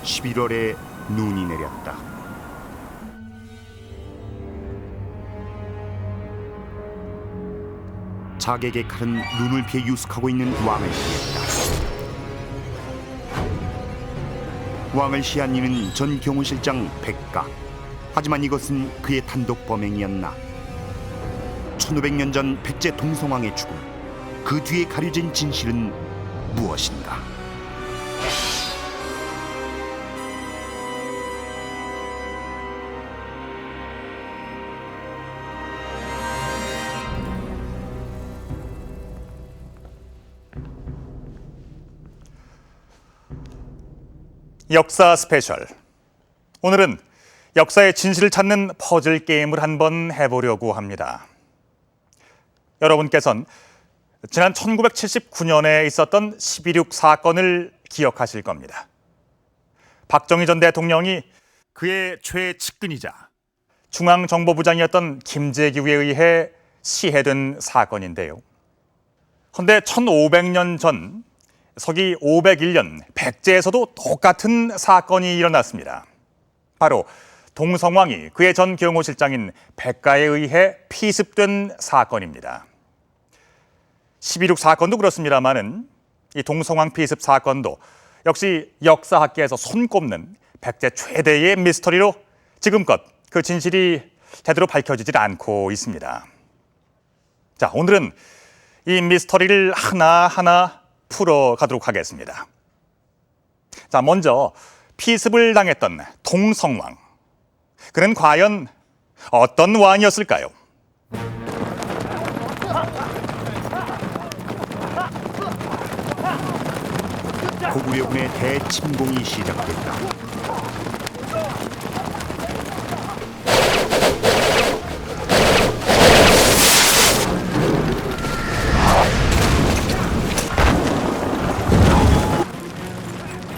11월에 눈이 내렸다. 자객의 칼은 눈을 피해 유숙하고 있는 왕을 피했다. 왕을 시한 이는 전 경호실장 백가. 하지만 이것은 그의 단독 범행이었나? 1500년 전 백제 동성왕의 죽음, 그 뒤에 가려진 진실은 무엇인가? 역사 스페셜. 오늘은 역사의 진실을 찾는 퍼즐 게임을 한번 해보려고 합니다. 여러분께서는 지난 1979년에 있었던 12.6 사건을 기억하실 겁니다. 박정희 전 대통령이 그의 최측근이자 중앙정보부장이었던 김재규에 의해 시해된 사건인데요. 그런데 1500년 전 서기 501년 백제에서도 똑같은 사건이 일어났습니다. 바로 동성왕이 그의 전 경호실장인 백가에 의해 피습된 사건입니다. 12.6 사건도 그렇습니다만은 이 동성왕 피습 사건도 역시 역사학계에서 손꼽는 백제 최대의 미스터리로 지금껏 그 진실이 제대로 밝혀지질 않고 있습니다. 자, 오늘은 이 미스터리를 하나하나 풀어가도록 하겠습니다. 자, 먼저 피습을 당했던 동성왕. 그는 과연 어떤 왕이었을까요? 고구려군의 대침공이 시작됐다.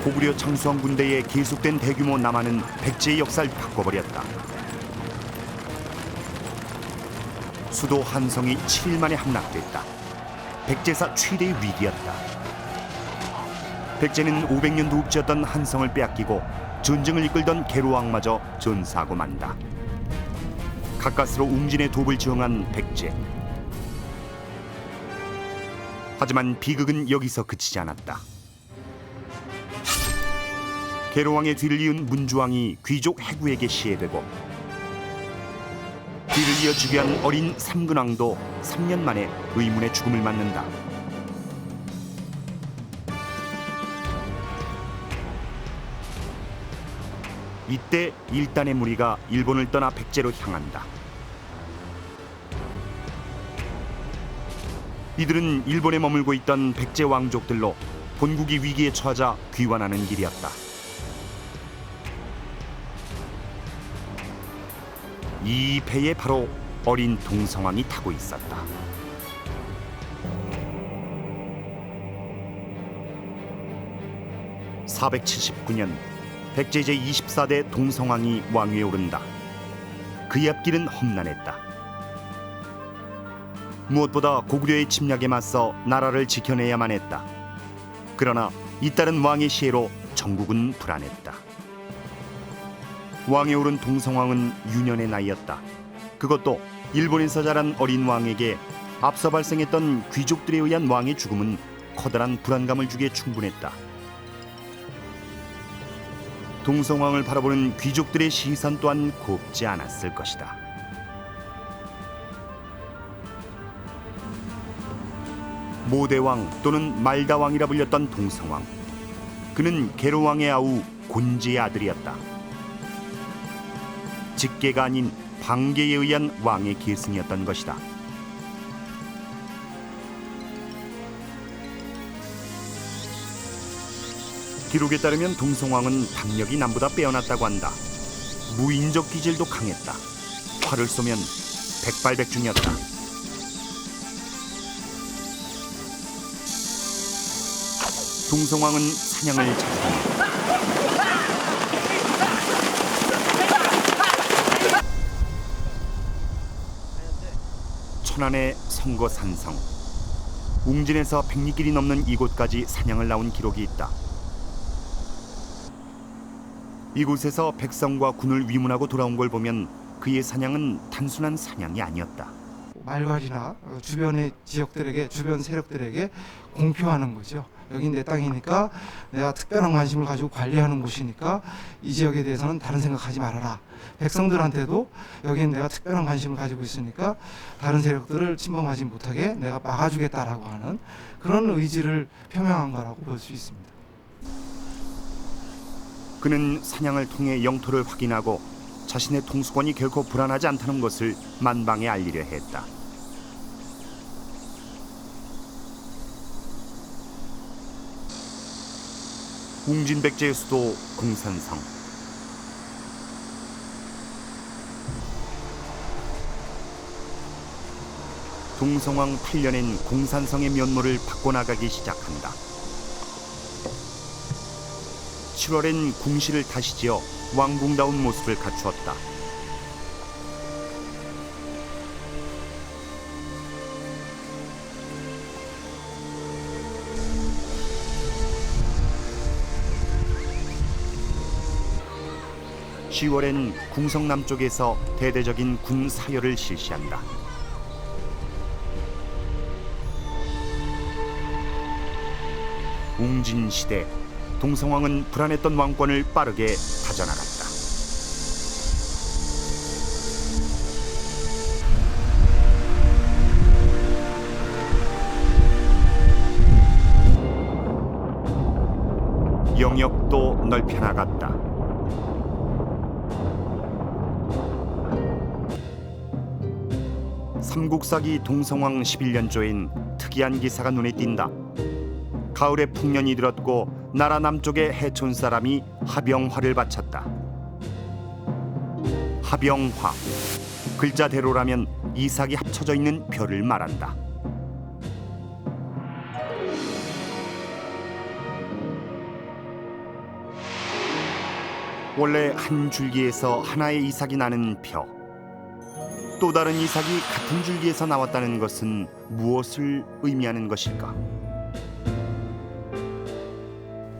고구려 장수왕 군대의 계속된 대규모 남하는 백제의 역사를 바꿔버렸다. 수도 한성이 7일 만에 함락됐다. 백제사 최대의 위기였다. 백제는 500년도 읍지였던 한성을 빼앗기고 전쟁을 이끌던 계로왕마저 전사하고 만다. 가까스로 웅진의 돕을 지원한 백제. 하지만 비극은 여기서 그치지 않았다. 계로왕의 뒤를 이은 문주왕이 귀족 해구에게 시해되고 뒤를 이어 즉위한 어린 삼근왕도 3년 만에 의문의 죽음을 맞는다. 이때 일단의 무리가 일본을 떠나 백제로 향한다. 이들은 일본에 머물고 있던 백제 왕족들로 본국이 위기에 처하자 귀환하는 길이었다. 이 배에 바로 어린 동성왕이 타고 있었다. (479년) 백제 제24대 동성왕이 왕위에 오른다. 그의 앞길은 험난했다. 무엇보다 고구려의 침략에 맞서 나라를 지켜내야만 했다. 그러나 잇따른 왕의 시해로 전국은 불안했다. 왕에 오른 동성왕은 유년의 나이였다. 그것도 일본에서 자란 어린 왕에게 앞서 발생했던 귀족들에 의한 왕의 죽음은 커다란 불안감을 주기에 충분했다. 동성왕을 바라보는 귀족들의 시선 또한 곱지 않았을 것이다. 모대왕 또는 말다왕이라 불렸던 동성왕. 그는 계로왕의 아우 곤지의 아들이었다. 직계가 아닌 방계에 의한 왕의 계승이었던 것이다. 기록에 따르면 동성왕은 박력이 남보다 빼어났다고 한다. 무인적 기질도 강했다. 활을 쏘면 백발백중이었다. 동성왕은 사냥을 잘한다. 천안의 성거산성, 웅진에서 100리길이 넘는 이곳까지 사냥을 나온 기록이 있다. 이곳에서 백성과 군을 위문하고 돌아온 걸 보면 그의 사냥은 단순한 사냥이 아니었다. 말괄이나 주변의 지역들에게, 주변 세력들에게 공표하는 거죠. 여긴 내 땅이니까 내가 특별한 관심을 가지고 관리하는 곳이니까 이 지역에 대해서는 다른 생각하지 말아라. 백성들한테도 여긴 내가 특별한 관심을 가지고 있으니까 다른 세력들을 침범하지 못하게 내가 막아주겠다라고 하는 그런 의지를 표명한 거라고 볼 수 있습니다. 그는 사냥을 통해 영토를 확인하고 자신의 통수권이 결코 불안하지 않다는 것을 만방에 알리려 했다. 웅진백제의 수도 공산성. 동성왕 8년엔 공산성의 면모를 바꿔나가기 시작한다. 7월엔 궁시를 다시 지어 왕궁다운 모습을 갖추었다. (10월엔) 궁성 남쪽에서 대대적인 군 사열을 실시한다. 웅진 시대, 동성왕은 불안했던 왕권을 빠르게 다져나갔다. 영역도 넓혀나갔다. 삼국사기 동성왕 11년조인 특이한 기사가 눈에 띈다. 가을에 풍년이 들었고 나라 남쪽의 해촌 사람이 하병화를 바쳤다. 하병화, 글자대로라면 이삭이 합쳐져 있는 별을 말한다. 원래 한 줄기에서 하나의 이삭이 나는 벼, 또 다른 이삭이 같은 줄기에서 나왔다는 것은 무엇을 의미하는 것일까?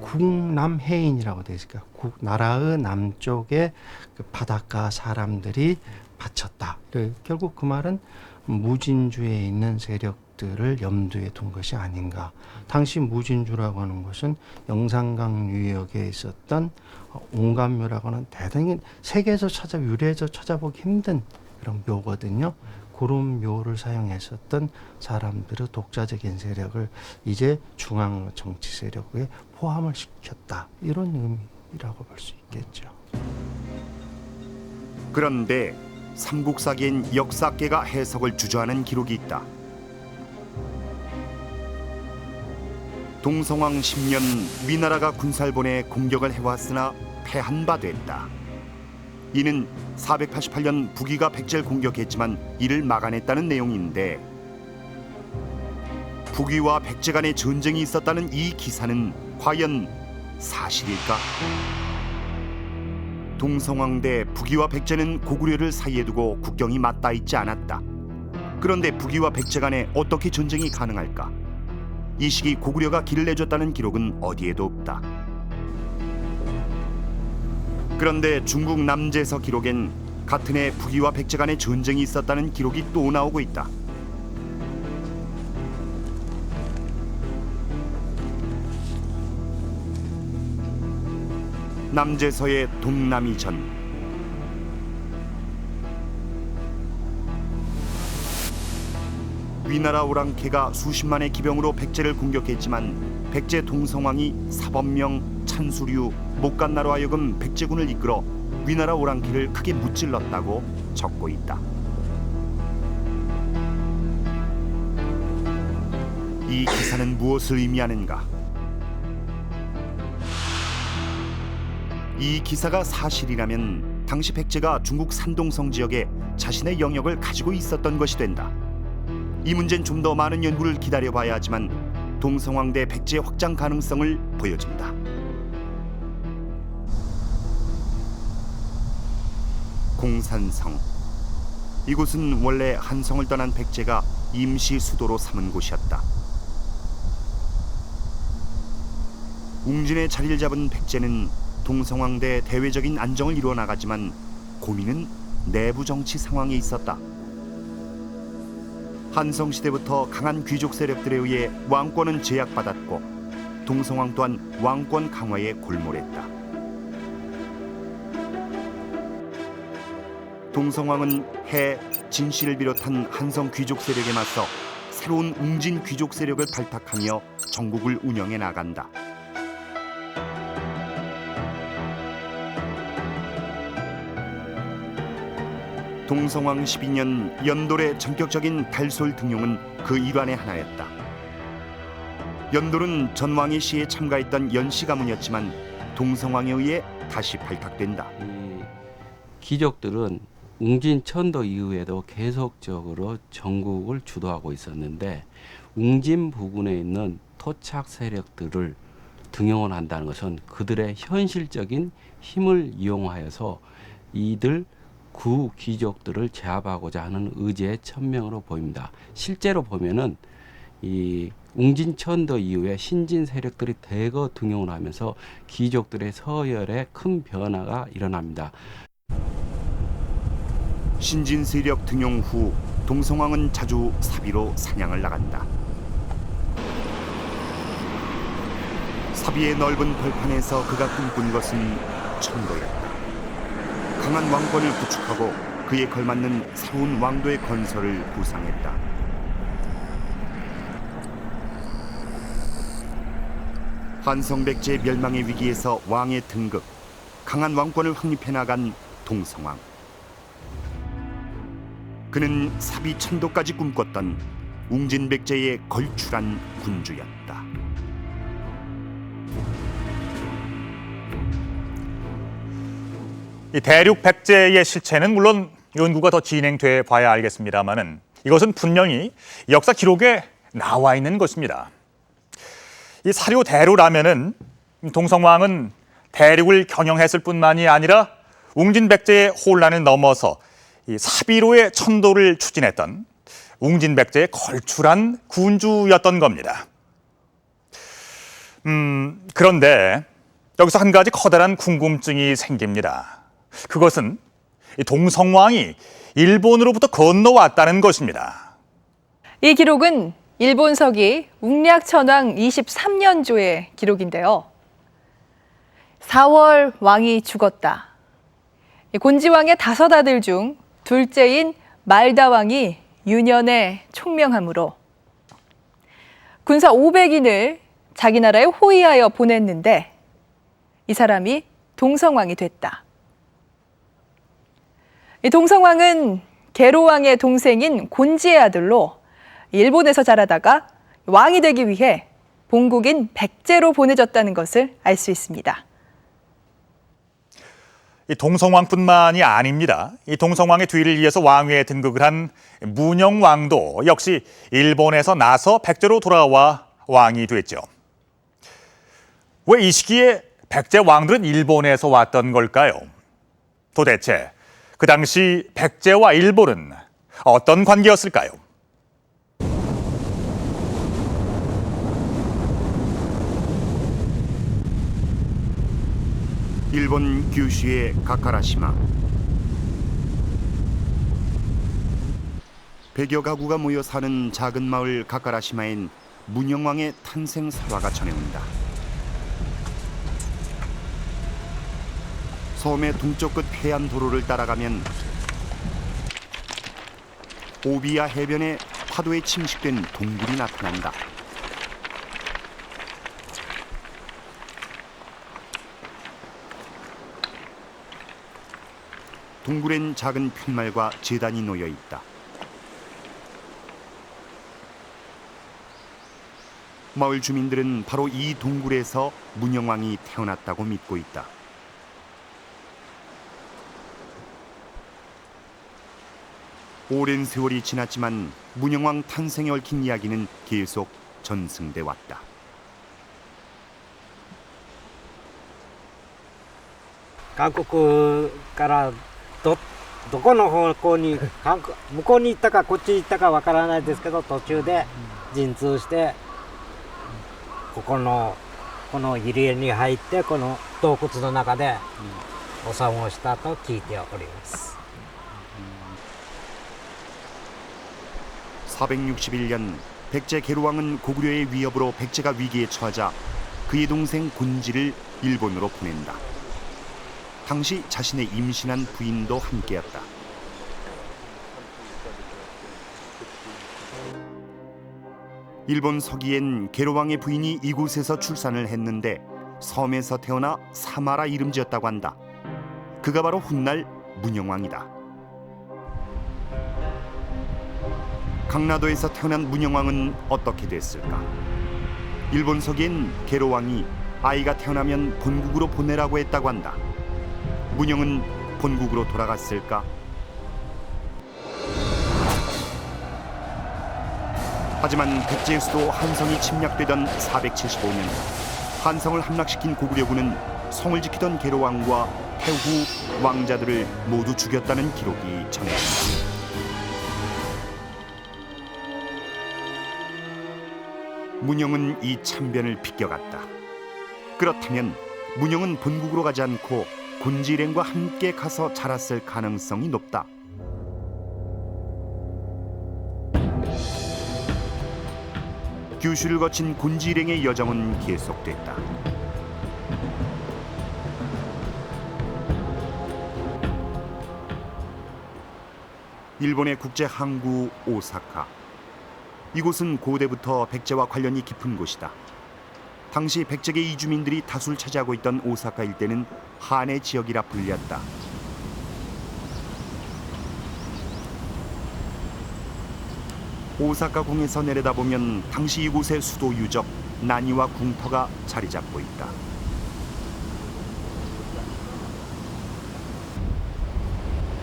국남해인이라고 되어 있으니까 나라의 남쪽에 그 바닷가 사람들이 바쳤다. 결국 그 말은 무진주에 있는 세력들을 염두에 둔 것이 아닌가. 당시 무진주라고 하는 것은 영산강 유역에 있었던 옹감묘라고 하는 대단히 세계에서 유래에서 찾아보기 힘든 그런 묘거든요. 그런 묘를 사용했었던 사람들의 독자적인 세력을 이제 중앙 정치 세력에 포함을 시켰다. 이런 의미라고 볼 수 있겠죠. 그런데 삼국사기엔 역사학계가 해석을 주저하는 기록이 있다. 동성왕 10년 위나라가 군살본에 공격을 해왔으나 패한 바 됐다. 이는 488년 북위가 백제를 공격했지만 이를 막아냈다는 내용인데, 북위와 백제 간의 전쟁이 있었다는 이 기사는 과연 사실일까? 동성왕 대 북위와 백제는 고구려를 사이에 두고 국경이 맞닿아 있지 않았다. 그런데 북위와 백제 간에 어떻게 전쟁이 가능할까? 이 시기 고구려가 길을 내줬다는 기록은 어디에도 없다. 그런데 중국 남제서 기록엔 같은 해 북위와 백제 간의 전쟁이 있었다는 기록이 또 나오고 있다. 남제서의 동남이전. 위나라 오랑캐가 수십만의 기병으로 백제를 공격했지만 백제 동성왕이 사범명, 찬수류, 목간나로 하여금 백제군을 이끌어 위나라 오랑캐를 크게 무찔렀다고 적고 있다. 이 기사는 무엇을 의미하는가? 이 기사가 사실이라면 당시 백제가 중국 산동성 지역에 자신의 영역을 가지고 있었던 것이 된다. 이 문제는 좀 더 많은 연구를 기다려봐야 하지만 동성왕 대 백제 확장 가능성을 보여준다. 공산성. 이곳은 원래 한성을 떠난 백제가 임시 수도로 삼은 곳이었다. 웅진에 자리를 잡은 백제는 동성왕대 대외적인 안정을 이루어 나가지만 고민은 내부 정치 상황에 있었다. 한성 시대부터 강한 귀족 세력들에 의해 왕권은 제약받았고 동성왕 또한 왕권 강화에 골몰했다. 동성왕은 해, 진씨를 비롯한 한성 귀족 세력에 맞서 새로운 웅진 귀족 세력을 발탁하며 전국을 운영해 나간다. 동성왕 12년 연돌의 전격적인 달솔 등용은 그 일환의 하나였다. 연돌은 전왕의 시에 참가했던 연씨 가문이었지만 동성왕에 의해 다시 발탁된다. 이 귀족들은 웅진천도 이후에도 계속적으로 전국을 주도하고 있었는데 웅진 부근에 있는 토착 세력들을 등용을 한다는 것은 그들의 현실적인 힘을 이용하여서 이들 구 귀족들을 제압하고자 하는 의지의 천명으로 보입니다. 실제로 보면은 이 웅진천도 이후에 신진 세력들이 대거 등용을 하면서 귀족들의 서열에 큰 변화가 일어납니다. 신진 세력 등용 후 동성왕은 자주 사비로 사냥을 나간다. 사비의 넓은 벌판에서 그가 꿈꾼 것은 천도였다. 강한 왕권을 구축하고 그에 걸맞는 새로운 왕도의 건설을 구상했다. 한성 백제의 멸망의 위기에서 왕의 등극, 강한 왕권을 확립해 나간 동성왕. 그는 사비 천도까지 꿈꿨던 웅진 백제의 걸출한 군주였다. 이 대륙 백제의 실체는 물론 연구가 더 진행돼 봐야 알겠습니다만은 이것은 분명히 역사 기록에 나와 있는 것입니다. 이 사료대로라면은 동성왕은 대륙을 경영했을 뿐만이 아니라 웅진 백제의 혼란을 넘어서 이 사비로의 천도를 추진했던 웅진 백제의 걸출한 군주였던 겁니다. 그런데 여기서 한 가지 커다란 궁금증이 생깁니다. 그것은 동성왕이 일본으로부터 건너왔다는 것입니다. 이 기록은 일본서기 웅략천왕 23년조의 기록인데요. 4월 왕이 죽었다. 곤지왕의 5 아들 중 둘째인 말다왕이 유년에 총명함으로 군사 500인을 자기 나라에 호위하여 보냈는데 이 사람이 동성왕이 됐다. 이 동성왕은 계로왕의 동생인 곤지의 아들로 일본에서 자라다가 왕이 되기 위해 본국인 백제로 보내졌다는 것을 알 수 있습니다. 이 동성왕뿐만이 아닙니다. 이 동성왕의 뒤를 이어서 왕위에 등극을 한 문영왕도 역시 일본에서 나서 백제로 돌아와 왕이 됐죠. 왜 이 시기에 백제 왕들은 일본에서 왔던 걸까요? 도대체 그 당시 백제와 일본은 어떤 관계였을까요? 일본 규슈의 가카라시마. 100여 가구가 모여 사는 작은 마을 가카라시마엔 문영왕의 탄생 설화가 전해온다. 섬의 동쪽 끝 해안 도로를 따라가면 오비야 해변에 파도에 침식된 동굴이 나타난다. 동굴엔 작은 푯말과 제단이 놓여 있다. 마을 주민들은 바로 이 동굴에서 문영왕이 태어났다고 믿고 있다. 오랜 세월이 지났지만 문영왕 탄생에 얽힌 이야기는 계속 전승돼 왔다. 한국からどこの方向に向こうに行ったかこっち行ったかわからないですけど途中で陣痛してこの入り江に入ってこの洞窟の中でお産をしたと聞いております。 461년 백제 계로왕은 고구려의 위협으로 백제가 위기에 처하자 그의 동생 곤지를 일본으로 보낸다. 당시 자신의 임신한 부인도 함께였다. 일본 서기엔 계로왕의 부인이 이곳에서 출산을 했는데 섬에서 태어나 사마라 이름 지었다고 한다. 그가 바로 훗날 문영왕이다. 강라도에서 태어난 문영왕은 어떻게 됐을까? 일본 서기엔 계로왕이 아이가 태어나면 본국으로 보내라고 했다고 한다. 문영은 본국으로 돌아갔을까? 하지만 백제의 수도 한성이 침략되던 475년 한성을 함락시킨 고구려군은 성을 지키던 계로왕과 태후 왕자들을 모두 죽였다는 기록이 전해진다. 문영은 이 참변을 비껴갔다. 그렇다면 문영은 본국으로 가지 않고 곤지일행과 함께 가서 자랐을 가능성이 높다. 규슈를 거친 곤지일행의 여정은 계속됐다. 일본의 국제 항구 오사카. 이곳은 고대부터 백제와 관련이 깊은 곳이다. 당시 백제계 이주민들이 다수를 차지하고 있던 오사카 일대는 한의 지역이라 불렸다. 오사카궁에서 내려다보면 당시 이곳의 수도 유적 나니와 궁터가 자리 잡고 있다.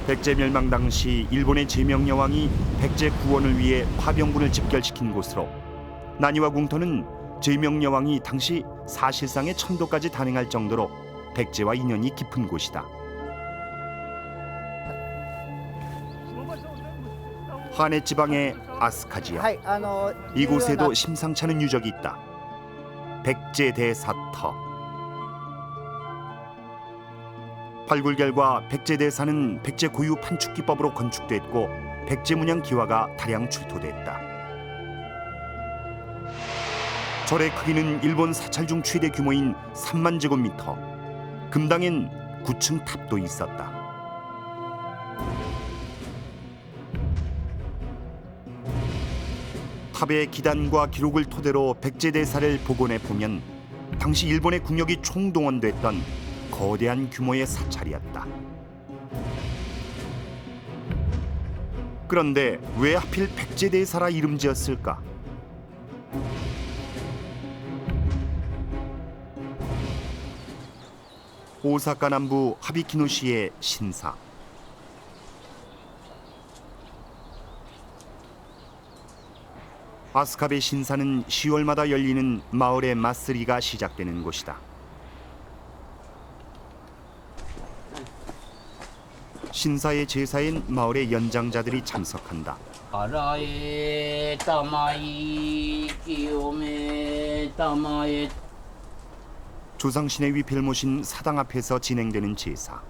백제 멸망 당시 일본의 제명여왕이 백제 구원을 위해 파병군을 집결시킨 곳으로 나니와 궁터는 제명여왕이 당시 사실상의 천도까지 단행할 정도로 백제와 인연이 깊은 곳이다. 한해 지방의 아스카지역. 이곳에도 심상치 않은 유적이 있다. 백제대사터. 발굴결과 백제대사는 백제 고유 판축기법으로 건축됐고 백제문양 기와가 다량 출토됐다. 절의 크기는 일본 사찰 중 최대 규모인 3만 제곱미터. 금당엔 9층 탑도 있었다. 탑의 기단과 기록을 토대로 백제대사를 복원해 보면 당시 일본의 국력이 총동원됐던 거대한 규모의 사찰이었다. 그런데 왜 하필 백제대사라 이름 지었을까? 오사카 남부 하비키노시의 신사. 아스카베 신사는 10월마다 열리는 마을의 마쓰리가 시작되는 곳이다. 신사의 제사엔 마을의 연장자들이 참석한다. 아라에 따마이 기요메 따마에. 조상신의 위패를 모신 사당 앞에서 진행되는 제사.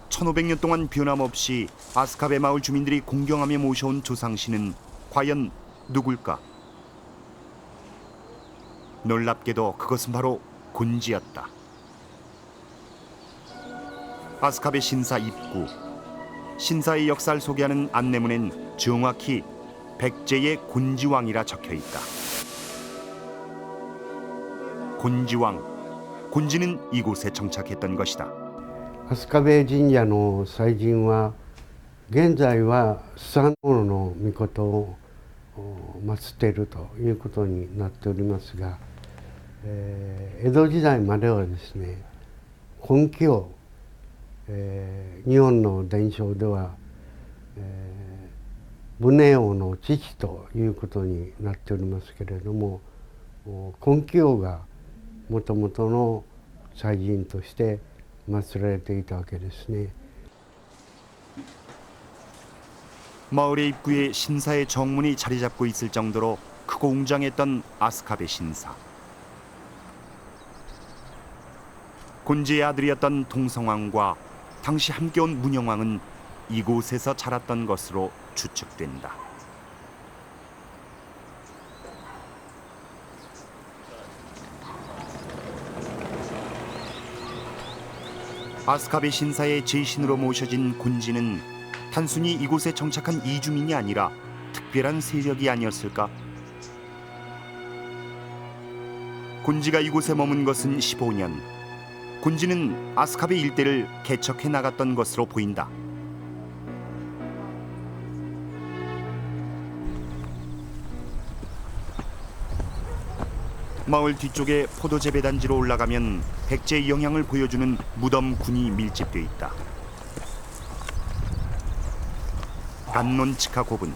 1500년 동안 변함없이 아스카베 마을 주민들이 공경하며 모셔온 조상신은 과연 누굴까? 놀랍게도 그것은 바로 곤지였다. 아스카베 신사 입구. 신사의 역사를 소개하는 안내문엔 정확히 백제의 곤지왕이라 적혀있다. 곤지왕. 곤지는 이곳에 정착했던 것이다. 飛鳥部神社の祭神は現在はスサノオノの命を祀っているということになっておりますが、江戸時代まではですね、根気を、日本の伝承では、武寧王の父ということになっておりますけれども、根気王がもともとの祭神として祀られていたわけですね。 마을의 입구에 신사의 정문이 자리 잡고 있을 정도로 크고 웅장했던 아스카베 신사. 곤지의 아들이었던 동성왕과 당시 함께 온 문영왕은 이곳에서 자랐던 것으로 추측된다. 아스카베 신사의 제신으로 모셔진 곤지는 단순히 이곳에 정착한 이주민이 아니라 특별한 세력이 아니었을까? 곤지가 이곳에 머문 것은 15년. 곤지는 아스카베 일대를 개척해 나갔던 것으로 보인다. 마을 뒤쪽에 포도 재배 단지로 올라가면 백제의 영향을 보여주는 무덤군이 밀집돼 있다. 간논치카 고분.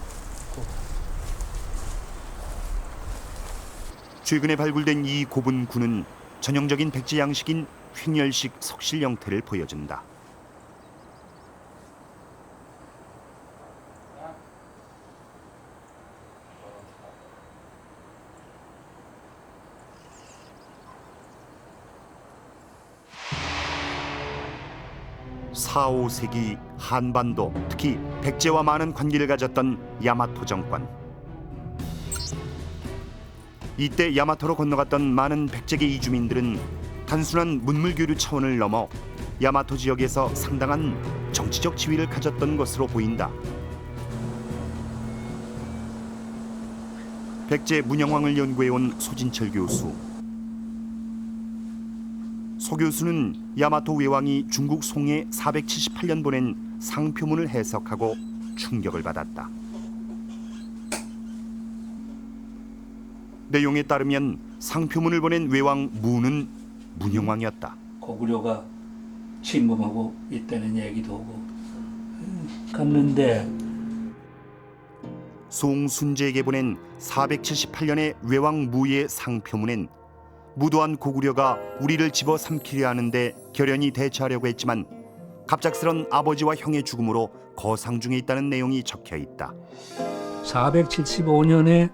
최근에 발굴된 이 고분군은 전형적인 백제 양식인 횡렬식 석실 형태를 보여준다. 사, 5세기 한반도, 특히 백제와 많은 관계를 가졌던 야마토 정권. 이때 야마토로 건너갔던 많은 백제계 이주민들은 단순한 문물교류 차원을 넘어 야마토 지역에서 상당한 정치적 지위를 가졌던 것으로 보인다. 백제 문영왕을 연구해온 소진철 교수. 소 교수는 야마토 외왕이 중국 송에 478년 보낸 상표문을 해석하고 충격을 받았다. 내용에 따르면 상표문을 보낸 외왕 무는 문영왕이었다. 고구려가 침범하고 있다는 얘기도 오고 갔는데 송순제에게 보낸 478년의 외왕 무의 상표문엔 무도한 고구려가 우리를 집어삼키려 하는데 결연히 대처하려고 했지만 갑작스런 아버지와 형의 죽음으로 거상 중에 있다는 내용이 적혀 있다. 475년에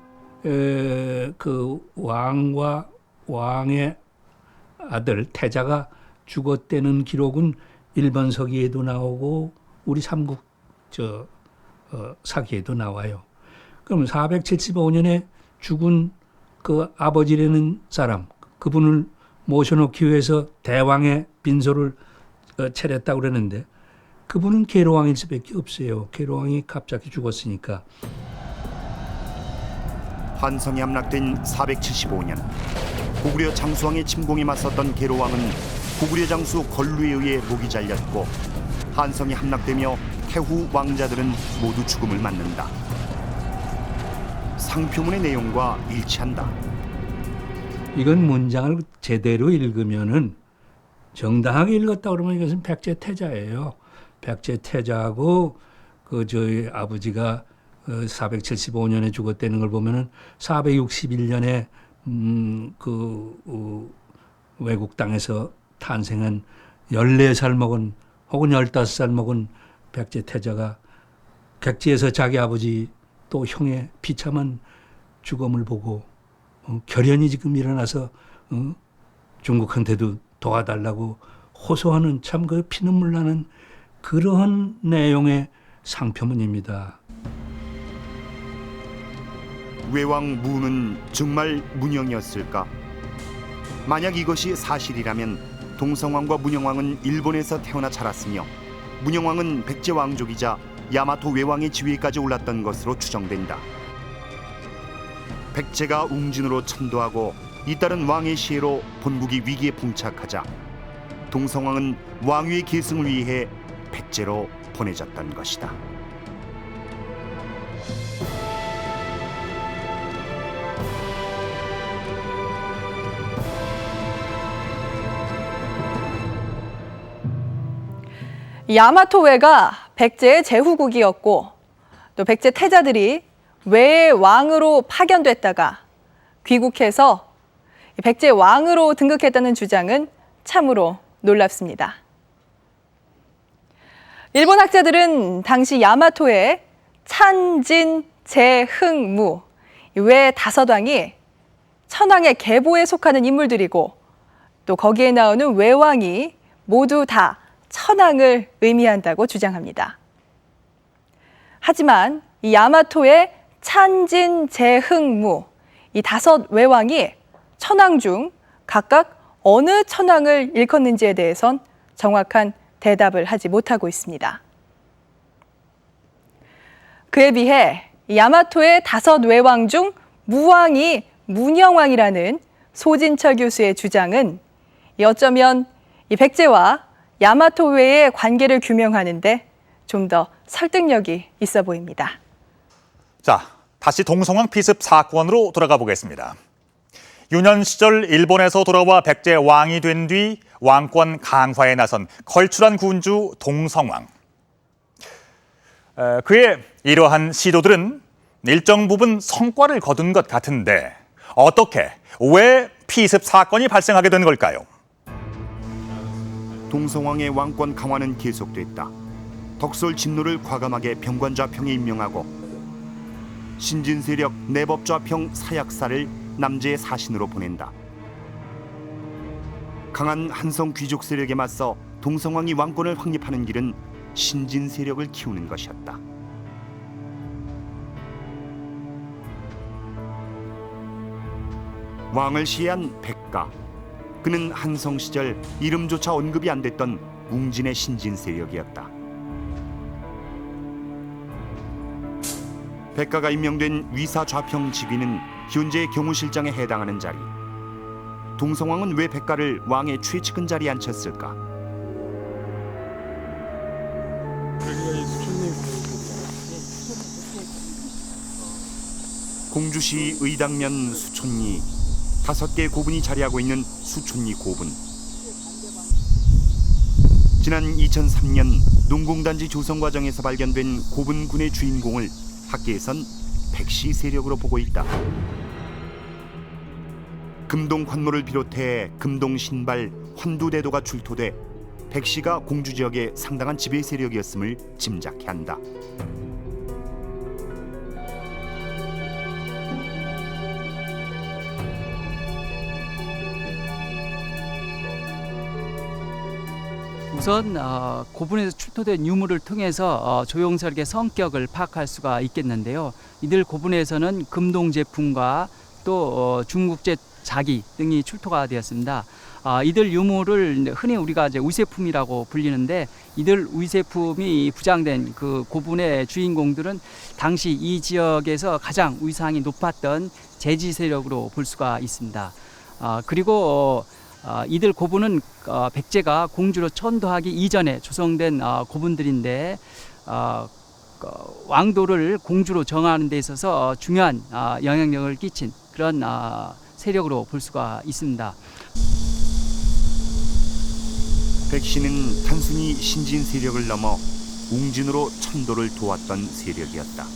그 왕과 왕의 아들 태자가 죽었다는 기록은 일본 서기에도 나오고 우리 삼국 사기에도 나와요. 그럼 475년에 죽은 그 아버지라는 사람, 그분을 모셔놓기 위해서 대왕의 빈소를 차렸다고 그러는데 그분은 계로왕일 수밖에 없어요. 계로왕이 갑자기 죽었으니까. 한성이 함락된 475년 고구려 장수왕의 침공에 맞섰던 계로왕은 고구려 장수 걸루에 의해 목이 잘렸고 한성이 함락되며 태후 왕자들은 모두 죽음을 맞는다. 상표문의 내용과 일치한다. 이건 문장을 제대로 읽으면은 정당하게 읽었다 그러면 이것은 백제태자예요. 백제태자하고 그 저희 아버지가 475년에 죽었다는 걸 보면은 461년에 외국 땅에서 탄생한 14살 먹은 혹은 15살 먹은 백제태자가 객지에서 자기 아버지 또 형의 비참한 죽음을 보고 결연히 지금 일어나서 중국한테도 도와달라고 호소하는 참 그 피눈물 나는 그러한 내용의 상표문입니다. 외왕 무는 정말 문영이었을까? 만약 이것이 사실이라면 동성왕과 문영왕은 일본에서 태어나 자랐으며 문영왕은 백제 왕족이자 야마토 외왕의 지위까지 올랐던 것으로 추정된다. 백제가 웅진으로 천도하고 잇따른 왕의 시해로 본국이 위기에 봉착하자 동성왕은 왕위의 계승을 위해 백제로 보내졌던 것이다. 야마토웨가 백제의 제후국이었고 또 백제 태자들이 외의 왕으로 파견됐다가 귀국해서 백제 왕으로 등극했다는 주장은 참으로 놀랍습니다. 일본 학자들은 당시 야마토의 찬진, 제흥무 외 5왕이 천황의 계보에 속하는 인물들이고 또 거기에 나오는 외왕이 모두 다 천황을 의미한다고 주장합니다. 하지만 이 야마토의 찬진, 재흥무 이 5 외왕이 천황 중 각각 어느 천황을 일컫는지에 대해선 정확한 대답을 하지 못하고 있습니다. 그에 비해 야마토의 5 외왕 중 무왕이 문영왕이라는 소진철 교수의 주장은 어쩌면 이 백제와 야마토 외의 관계를 규명하는데 좀 더 설득력이 있어 보입니다. 자, 다시 동성왕 피습 사건으로 돌아가 보겠습니다. 유년 시절 일본에서 돌아와 백제 왕이 된 뒤 왕권 강화에 나선 걸출한 군주 동성왕. 그의 이러한 시도들은 일정 부분 성과를 거둔 것 같은데 어떻게, 왜 피습 사건이 발생하게 된 걸까요? 동성왕의 왕권 강화는 계속됐다. 덕설 진노를 과감하게 병관좌평에 임명하고 신진 세력 내법좌평 사약사를 남제의 사신으로 보낸다. 강한 한성 귀족 세력에 맞서 동성왕이 왕권을 확립하는 길은 신진 세력을 키우는 것이었다. 왕을 시해한 백가. 그는 한성 시절 이름조차 언급이 안 됐던 웅진의 신진 세력이었다. 백가가 임명된 위사 좌평 직위는 현재의 경호실장에 해당하는 자리. 동성왕은 왜 백가를 왕의 최측근 자리에 앉혔을까? 공주시 의당면 수촌리 5개의 고분이 자리하고 있는 수촌리 고분. 지난 2003년 농공단지 조성 과정에서 발견된 고분군의 주인공을 학계에선 백시 세력으로 보고 있다. 금동 관모를 비롯해 금동 신발, 환두대도가 출토돼 백시가 공주 지역의 상당한 지배 세력이었음을 짐작해 한다. 우선 고분에서 출토된 유물을 통해서 조영설의 성격을 파악할 수가 있겠는데요. 이들 고분에서는 금동 제품과 또 중국제 자기 등이 출토가 되었습니다. 이들 유물을 흔히 우리가 이제 위세품이라고 불리는데, 이들 위세품이 부장된 그 고분의 주인공들은 당시 이 지역에서 가장 위상이 높았던 제지 세력으로 볼 수가 있습니다. 그리고 이들 고분은 백제가 공주로 천도하기 이전에 조성된 고분들인데 왕도를 공주로 정하는 데 있어서 중요한 영향력을 끼친 그런 세력으로 볼 수가 있습니다. 백시는 단순히 신진 세력을 넘어 웅진으로 천도를 도왔던 세력이었다.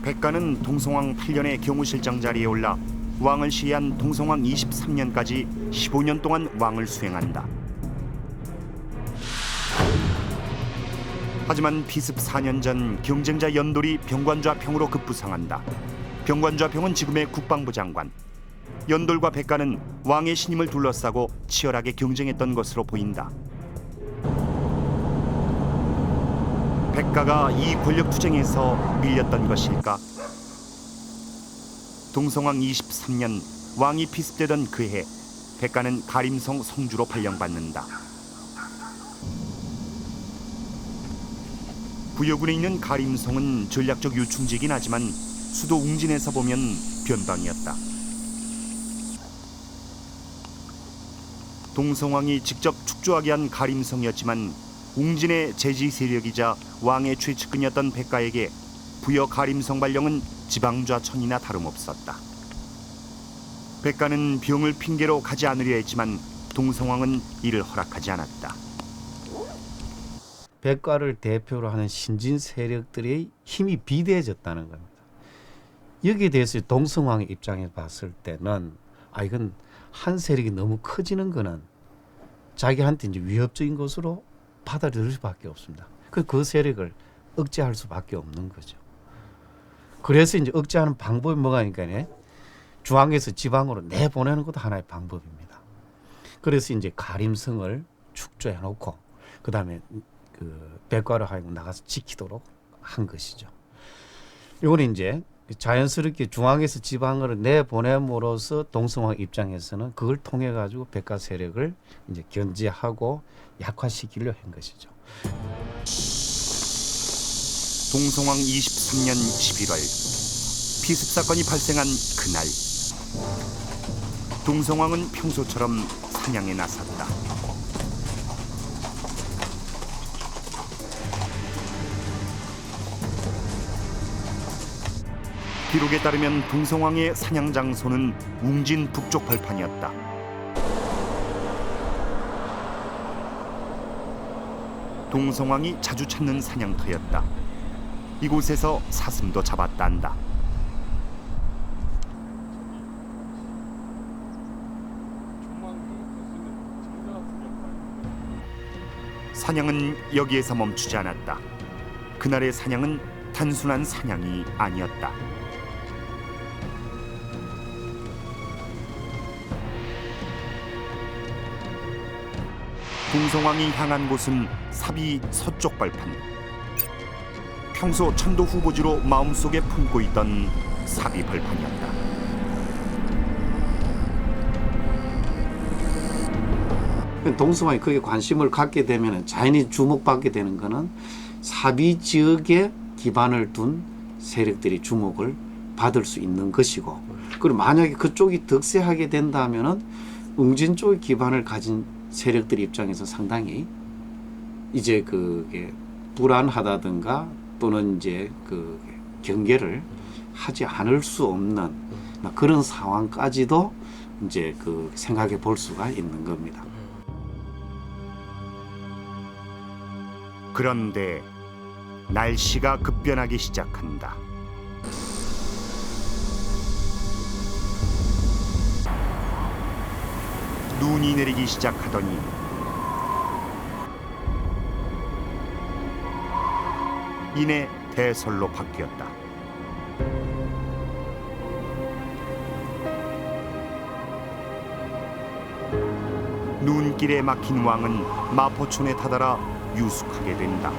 백가는 동성왕 8년의 경호실장 자리에 올라 왕을 시해한 동성왕 23년까지 15년 동안 왕을 수행한다. 하지만 피습 4년 전 경쟁자 연돌이 병관좌평으로 급부상한다. 병관좌평은 지금의 국방부 장관. 연돌과 백가는 왕의 신임을 둘러싸고 치열하게 경쟁했던 것으로 보인다. 백가가 이 권력 투쟁에서 밀렸던 것일까? 동성왕 23년 왕이 피습되던 그해 백가는 가림성 성주로 발령받는다. 부여군에 있는 가림성은 전략적 요충지이긴 하지만 수도 웅진에서 보면 변방이었다. 동성왕이 직접 축조하게 한 가림성이었지만 웅진의 제지 세력이자 왕의 최측근이었던 백가에게 부여 가림성 발령은 지방좌천이나 다름없었다. 백가는 병을 핑계로 가지 않으려 했지만 동성왕은 이를 허락하지 않았다. 백가를 대표로 하는 신진 세력들의 힘이 비대해졌다는 겁니다. 여기에 대해서 동성왕의 입장에 봤을 때는 이건 한 세력이 너무 커지는 거는 자기한테 이제 위협적인 것으로 받아들일 수밖에 없습니다. 그 세력을 억제할 수밖에 없는 거죠. 그래서 이제 억제하는 방법이 뭐가니까요. 중앙에서 지방으로 내보내는 것도 하나의 방법입니다. 그래서 이제 가림성을 축조해 놓고 그다음에 그 백과로 하여금 나가서 지키도록 한 것이죠. 이거는 이제 자연스럽게 중앙에서 지방으로 내보냄으로써 동성왕 입장에서는 그걸 통해 가지고 백과 세력을 이제 견제하고 약화시키려 한 것이죠. 동성왕 23년 11월 피습 사건이 발생한 그날 동성왕은 평소처럼 사냥에 나섰다. 기록에 따르면 동성왕의 사냥 장소는 웅진 북쪽 벌판이었다. 동성왕이 자주 찾는 사냥터였다. 이곳에서 사슴도 잡았다 한다. 사냥은 여기에서 멈추지 않았다. 그날의 사냥은 단순한 사냥이 아니었다. 동성왕이 향한 곳은 삽이 서쪽 벌판. 평소 천도 후보지로 마음속에 품고 있던 삽이 벌판이었다. 동성왕이 거기에 관심을 갖게 되면 자연히 주목받게 되는 것은 사비 지역에 기반을 둔 세력들이 주목을 받을 수 있는 것이고, 그리고 만약에 그쪽이 득세하게 된다면은 웅진 쪽의 기반을 가진 세력들 입장에서 상당히 이제 그게 불안하다든가 또는 이제 그 경계를 하지 않을 수 없는 그런 상황까지도 이제 그 생각해 볼 수가 있는 겁니다. 그런데 날씨가 급변하기 시작한다. 눈이 내리기 시작하더니 이내 대설로 바뀌었다. 눈길에 막힌 왕은 마포촌에 다다라 유숙하게 된다.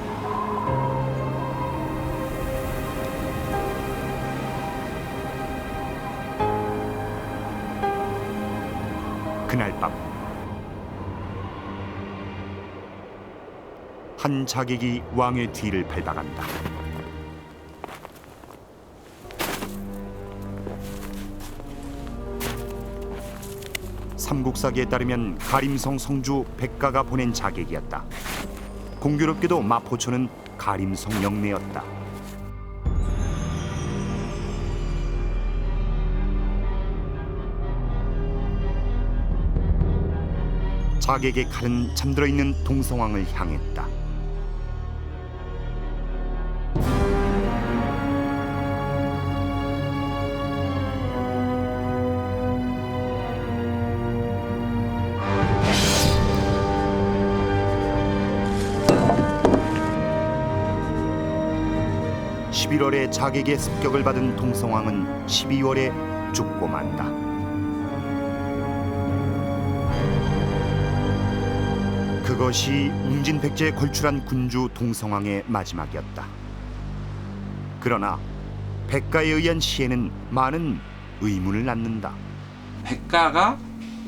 그날 밤 한 자객이 왕의 뒤를 밟아간다. 삼국사기에 따르면 가림성 성주 백가가 보낸 자객이었다. 공교롭게도 마포촌은 가림성 영내였다. 자객의 칼은 잠들어 있는 동성왕을 향했다. (11월에) 자객의 습격을 받은 동성왕은 (12월에) 죽고 만다. 그것이 웅진 백제에 걸출한 군주 동성왕의 마지막이었다. 그러나 백가에 의한 시에는 많은 의문을 낳는다. 백가가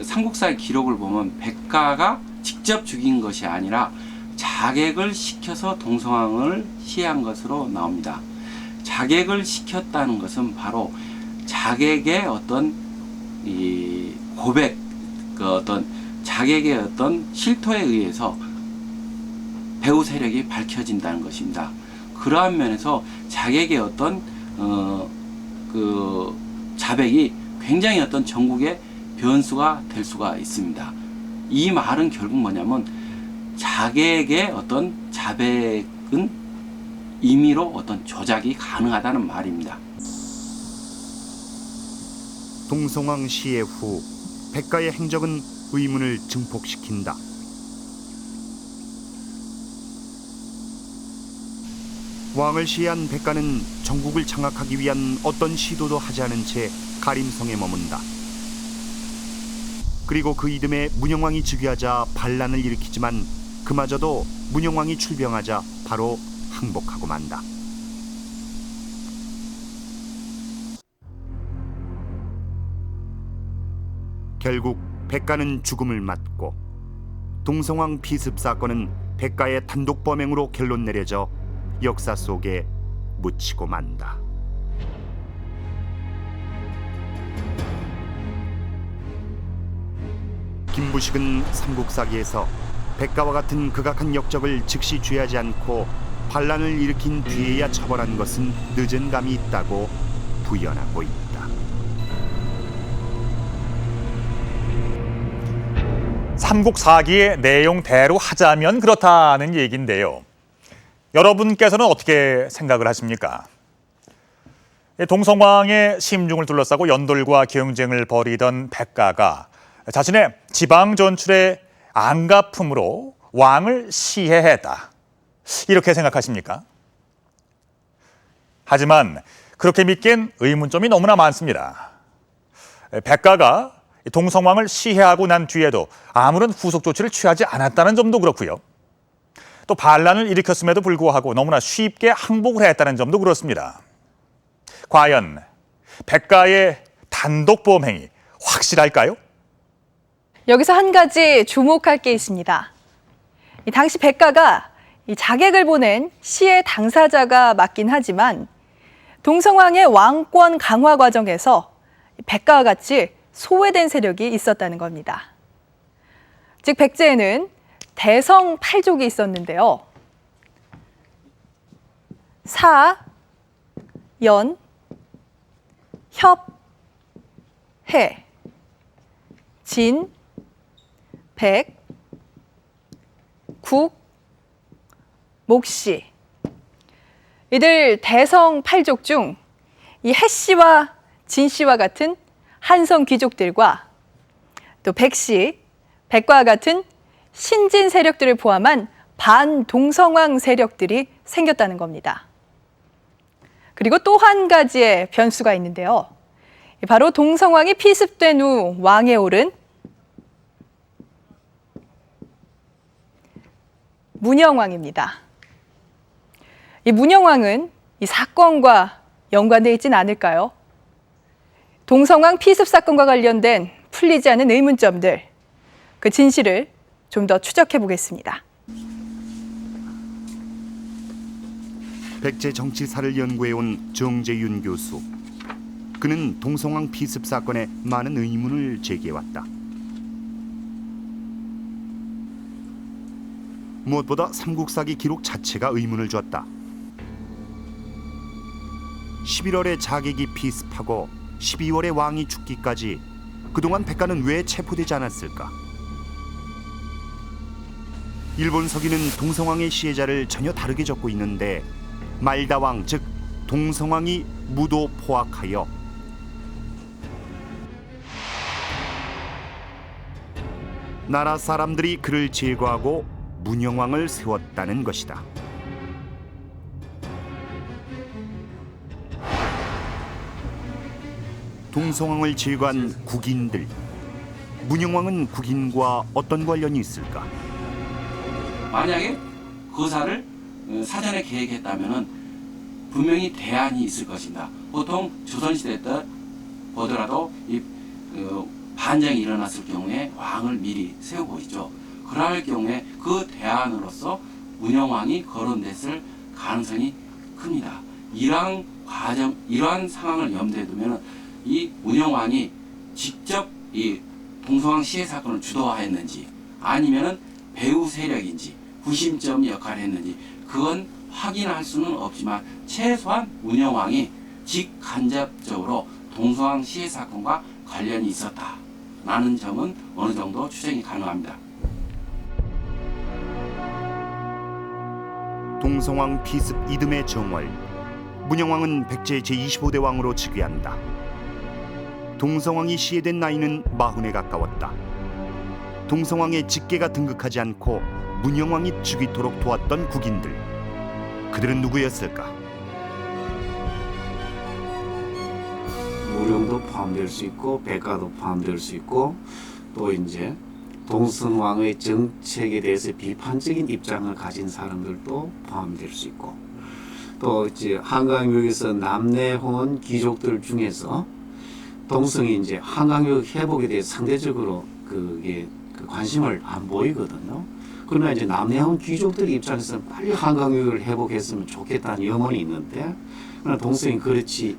삼국사의 기록을 보면 백가가 직접 죽인 것이 아니라 자객을 시켜서 동성왕을 시해한 것으로 나옵니다. 자객을 시켰다는 것은 바로 자객의 어떤 이 고백, 그 어떤 자객의 어떤 실토에 의해서 배후 세력이 밝혀진다는 것입니다. 그러한 면에서 자객의 어떤 그 자백이 굉장히 어떤 전국의 변수가 될 수가 있습니다. 이 말은 결국 뭐냐면 자객의 어떤 자백은 임의로 어떤 조작이 가능하다는 말입니다. 동성왕 시해 후 백가의 행적은 의문을 증폭시킨다. 왕을 시해한 백가는 전국을 장악하기 위한 어떤 시도도 하지 않은 채 가림성에 머문다. 그리고 그 이듬해 문영왕이 즉위하자 반란을 일으키지만 그마저도 문영왕이 출병하자 바로 항복하고 만다. 결국 백가는 죽음을 맞고 동성왕 피습 사건은 백가의 단독 범행으로 결론 내려져 역사 속에 묻히고 만다. 김부식은 삼국사기에서 백가와 같은 극악한 역적을 즉시 죄하지 않고 반란을 일으킨 뒤에야 처벌한 것은 늦은 감이 있다고 부연하고 있다. 삼국사기의 내용대로 하자면 그렇다는 얘기인데요. 여러분께서는 어떻게 생각을 하십니까? 동성왕의 심중을 둘러싸고 연돌과 경쟁을 벌이던 백가가 자신의 지방 전출의 안가품으로 왕을 시해했다. 이렇게 생각하십니까? 하지만 그렇게 믿기엔 의문점이 너무나 많습니다. 백가가 동성왕을 시해하고 난 뒤에도 아무런 후속 조치를 취하지 않았다는 점도 그렇고요. 또 반란을 일으켰음에도 불구하고 너무나 쉽게 항복을 했다는 점도 그렇습니다. 과연 백가의 단독 범행이 확실할까요? 여기서 한 가지 주목할 게 있습니다. 당시 백가가 자객을 보낸 시의 당사자가 맞긴 하지만 동성왕의 왕권 강화 과정에서 백가와 같이 소외된 세력이 있었다는 겁니다. 즉 백제에는 대성 8족이 있었는데요. 사, 연, 협, 해, 진, 백, 국, 목시. 이들 대성 8족 중 이 해씨와 진씨와 같은 한성 귀족들과 또 백씨, 백과와 같은 신진 세력들을 포함한 반동성왕 세력들이 생겼다는 겁니다. 그리고 또 한 가지의 변수가 있는데요. 바로 동성왕이 피습된 후 왕에 오른 문영왕입니다. 이 문영왕은 이 사건과 연관되어 있진 않을까요? 동성왕 피습 사건과 관련된 풀리지 않은 의문점들, 그 진실을 좀 더 추적해 보겠습니다. 백제 정치사를 연구해온 정재윤 교수. 그는 동성왕 피습 사건에 많은 의문을 제기해왔다. 무엇보다 삼국사기 기록 자체가 의문을 줬다. 11월에 자객이 피습하고 12월에 왕이 죽기까지 그동안 백가는 왜 체포되지 않았을까? 일본 서기는 동성왕의 시해자를 전혀 다르게 적고 있는데 말다왕, 즉 동성왕이 무도 포악하여 나라 사람들이 그를 제거하고 문영왕을 세웠다는 것이다. 동성왕을 제거한 국인들, 문영왕은 국인과 어떤 관련이 있을까? 만약에 거사를 사전에 계획했다면은 분명히 대안이 있을 것입니다. 보통 조선시대 때 보더라도 이 반정이 일어났을 경우에 왕을 미리 세우고 있죠. 그럴 경우에 그 대안으로서 문영왕이 거론됐을 가능성이 큽니다. 이러한 과정, 이러한 상황을 염두에 두면 이 문영왕이 직접 이 동성왕 시해 사건을 주도하였는지 아니면은 배후 세력인지 구심점 역할을 했는지 그건 확인할 수는 없지만 최소한 문영왕이 직간접적으로 동성왕 시해 사건과 관련이 있었다라는 점은 어느 정도 추정이 가능합니다. 동성왕 피습 이듬해 정월, 문영왕은 백제 제25대 왕으로 즉위한다. 동성왕이 시해된 나이는 40에 가까웠다. 동성왕의 직계가 등극하지 않고 문영왕이 즉위토록 도왔던 국인들, 그들은 누구였을까? 무령도 포함될 수 있고 백가도 포함될 수 있고 또 이제 동성왕의 정책에 대해서 비판적인 입장을 가진 사람들도 포함될 수 있고 또 이제 한강유역에서 남내혼 귀족들 중에서 동성이 이제 한강유역 회복에 대해 상대적으로 그게 관심을 안 보이거든요. 그러나 이제 남내혼 귀족들 입장에서는 빨리 한강유역을 회복했으면 좋겠다는 염원이 있는데 그러나 동성이 그렇지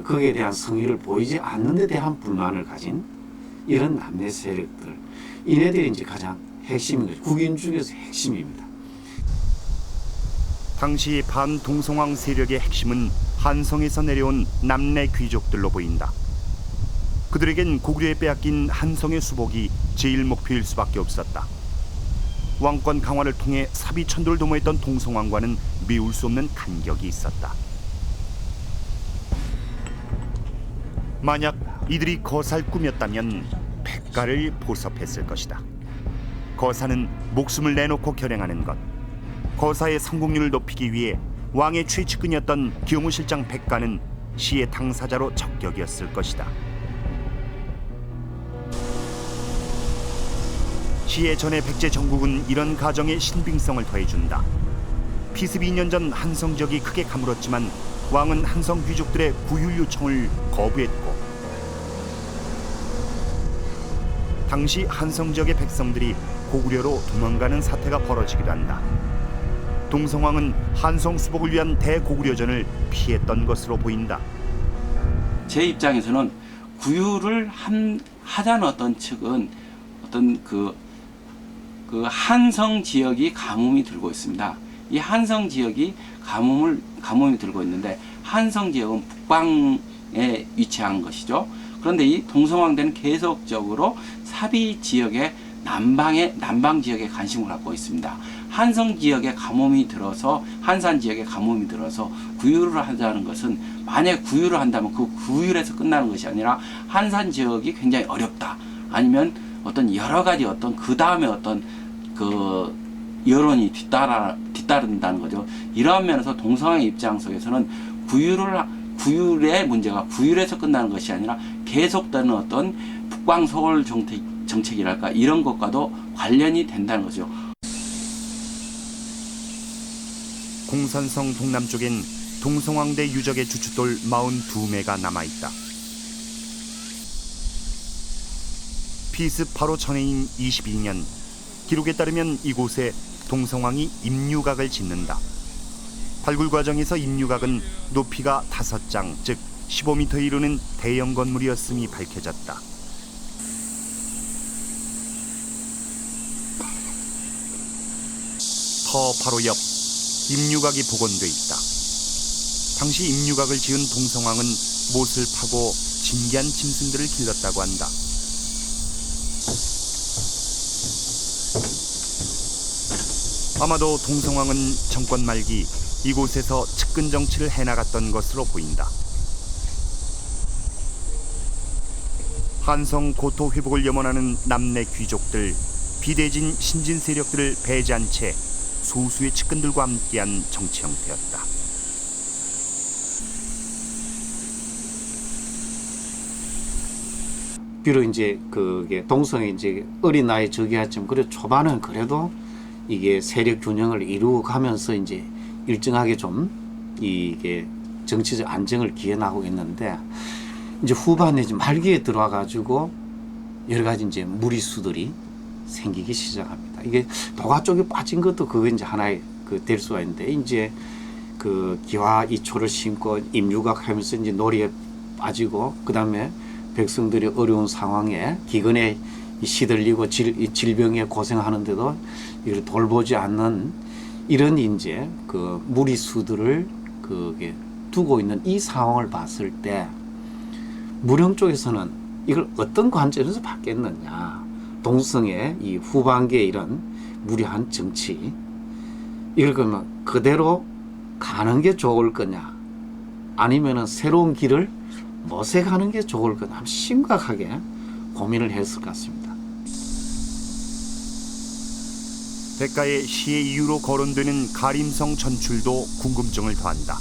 거기에 대한 성의를 보이지 않는 데 대한 불만을 가진 이런 남내 세력들 이네들이 이제 가장 핵심인 거죠. 국인 중에서 핵심입니다. 당시 반동성왕 세력의 핵심은 한성에서 내려온 남내 귀족들로 보인다. 그들에겐 고구려에 빼앗긴 한성의 수복이 제일 목표일 수밖에 없었다. 왕권 강화를 통해 사비천도를 도모했던 동성왕과는 메울 수 없는 간격이 있었다. 만약 이들이 거사를 꾸몄다면 백가를 보섭했을 것이다. 거사는 목숨을 내놓고 결행하는 것. 거사의 성공률을 높이기 위해 왕의 최측근이었던 기무실장 백가는 시의 당사자로 적격이었을 것이다. 시의 전에 백제 정국은 이런 가정에 신빙성을 더해준다. 피습 2년 전 한성 지역이 크게 가물었지만 왕은 한성 귀족들의 구휼 요청을 거부했고 당시 한성 지역의 백성들이 고구려로 도망가는 사태가 벌어지기도 한다. 동성왕은 한성 수복을 위한 대고구려전을 피했던 것으로 보인다. 제 입장에서는 구휼을 하자는 어떤 측은 어떤 그 한성 지역이 가뭄이 들고 있습니다. 이 한성 지역이 가뭄이 들고 있는데 한성 지역은 북방에 위치한 것이죠. 그런데 이 동성왕대는 계속적으로 사비 지역의 남방 지역에 관심을 갖고 있습니다. 한성 지역에 가뭄이 들어서 한산 지역에 가뭄이 들어서 구휼을 하자는 것은 만약 구휼을 한다면 그 구휼에서 끝나는 것이 아니라 한산 지역이 굉장히 어렵다. 아니면 어떤 여러 가지 어떤 그 다음에 어떤 그 여론이 뒤따른다는 거죠. 이러한 면에서 동성왕의 입장 속에서는 구휼의 문제가 구휼에서 끝나는 것이 아니라 계속되는 어떤 북방 소홀 정책이랄까 이런 것과도 관련이 된다는 거죠. 공산성 동남쪽엔 동성왕대 유적의 주춧돌 42매가 남아있다. 피습 바로 전해인 22년 기록에 따르면 이곳에 동성왕이 임류각을 짓는다. 발굴 과정에서 임류각은 높이가 5장, 즉 15m에 이르는 대형 건물이었음이 밝혀졌다. 터 바로 옆 임류각이 복원돼 있다. 당시 임류각을 지은 동성왕은 못을 파고 진귀한 짐승들을 길렀다고 한다. 아마도 동성왕은 정권 말기 이곳에서 측근 정치를 해나갔던 것으로 보인다. 한성 고토 회복을 염원하는 남내 귀족들, 비대진 신진 세력들을 배제한 채 소수의 측근들과 함께한 정치 형태였다. 비록 이제 그게 동성이 이제 어린 나이 저기였지만 그래 초반은 그래도 이게 세력 균형을 이루어가면서 이제 일정하게 좀 이게 정치적 안정을 기해나가고 있는데 이제 후반에 이제 말기에 들어와 가지고 여러 가지 이제 무리수들이 생기기 시작합니다. 이게 도가 쪽에 빠진 것도 그게 이제 하나의 될 수가 있는데 이제 그 기와 이초를 심고 임유각하면서 이제 놀이에 빠지고 그 다음에 백성들이 어려운 상황에 기근에 시들리고 질병에 고생하는데도 이걸 돌보지 않는 이런 이제 그 무리수들을 그게 두고 있는 이 상황을 봤을 때 무령 쪽에서는 이걸 어떤 관점에서 봤겠느냐. 동성의 이 후반기에 이런 무리한 정치 이걸 그러면 그대로 가는 게 좋을 거냐 아니면은 새로운 길을 모색하는 게 좋을 거냐 심각하게 고민을 했을 것 같습니다. 백가의 시의 이유로 거론되는 가림성 전출도 궁금증을 더한다.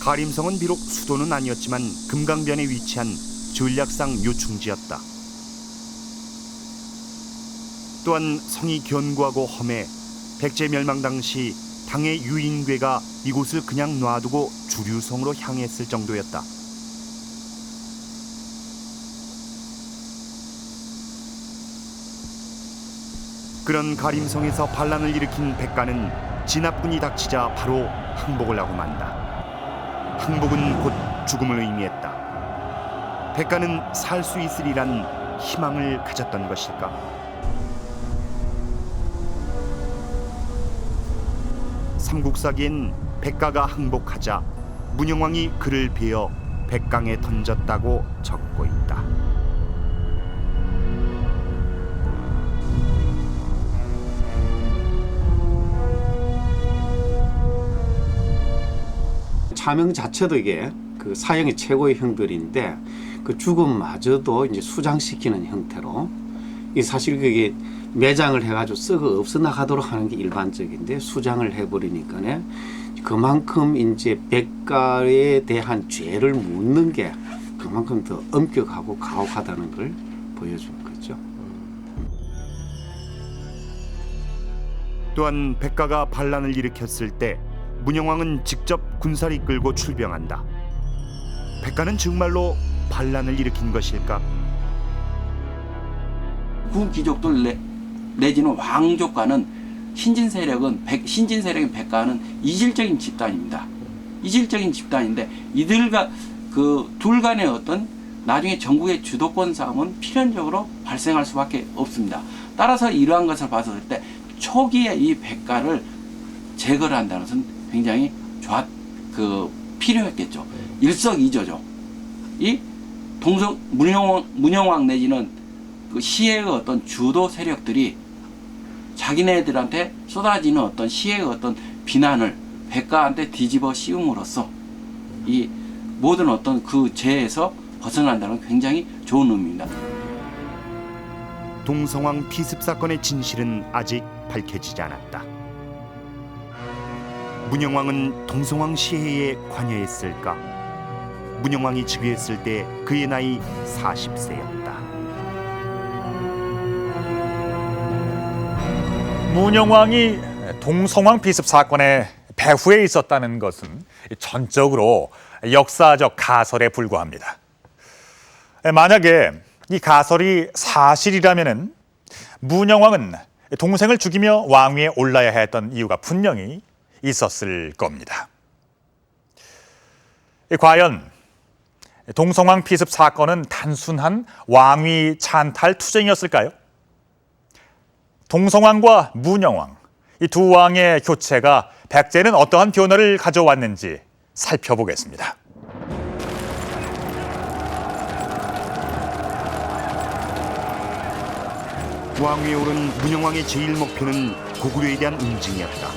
가림성은 비록 수도는 아니었지만 금강변에 위치한 전략상 요충지였다. 또한 성이 견고하고 험해 백제 멸망 당시 당의 유인괴가 이곳을 그냥 놔두고 주류성으로 향했을 정도였다. 그런 가림성에서 반란을 일으킨 백가는 진압군이 닥치자 바로 항복을 하고 만다. 항복은 곧 죽음을 의미했다. 백가는 살 수 있으리란 희망을 가졌던 것일까? 삼국사기엔 백가가 항복하자 문영왕이 그를 베어 백강에 던졌다고 적고 있다. 차명 자체도 이게 그 사형의 최고의 형들인데 그 죽음마저도 이제 수장시키는 형태로 이 사실 그게 매장을 해가지고 썩어 없어 나가도록 하는 게 일반적인데 수장을 해버리니까네 그만큼 이제 백가에 대한 죄를 묻는 게 그만큼 더 엄격하고 가혹하다는 걸 보여준 거죠. 또한 백가가 반란을 일으켰을 때 문영왕은 직접 군사를 이끌고 출병한다. 백가는 정말로 반란을 일으킨 것일까? 구귀족들 내지는 왕족과는 신진 세력인 백가는 이질적인 집단입니다. 이질적인 집단인데 이들과 그 둘 간의 어떤 나중에 전국의 주도권 싸움은 필연적으로 발생할 수밖에 없습니다. 따라서 이러한 것을 봤을 때 초기에 이 백가를 제거를 한다는 것은 굉장히 필요했겠죠. 일석이조죠. 이 문영왕 내지는 그 시해의 어떤 주도 세력들이 자기네들한테 쏟아지는 어떤 시해의 어떤 비난을 백가한테 뒤집어 씌움으로써 이 모든 어떤 그 죄에서 벗어난다는 굉장히 좋은 의미입니다. 동성왕 피습 사건의 진실은 아직 밝혀지지 않았다. 문영왕은 동성왕 시해에 관여했을까? 문영왕이 즉위했을 때 그의 나이 40세였다. 문영왕이 동성왕 비습 사건의 배후에 있었다는 것은 전적으로 역사적 가설에 불과합니다. 만약에 이 가설이 사실이라면은 문영왕은 동생을 죽이며 왕위에 올라야 했던 이유가 분명히 있었을 겁니다. 과연 동성왕 피습 사건은 단순한 왕위 찬탈 투쟁이었을까요? 동성왕과 문영왕, 이 두 왕의 교체가 백제는 어떠한 변화를 가져왔는지 살펴보겠습니다. 왕위에 오른 문영왕의 제일 목표는 고구려에 대한 응징이었다.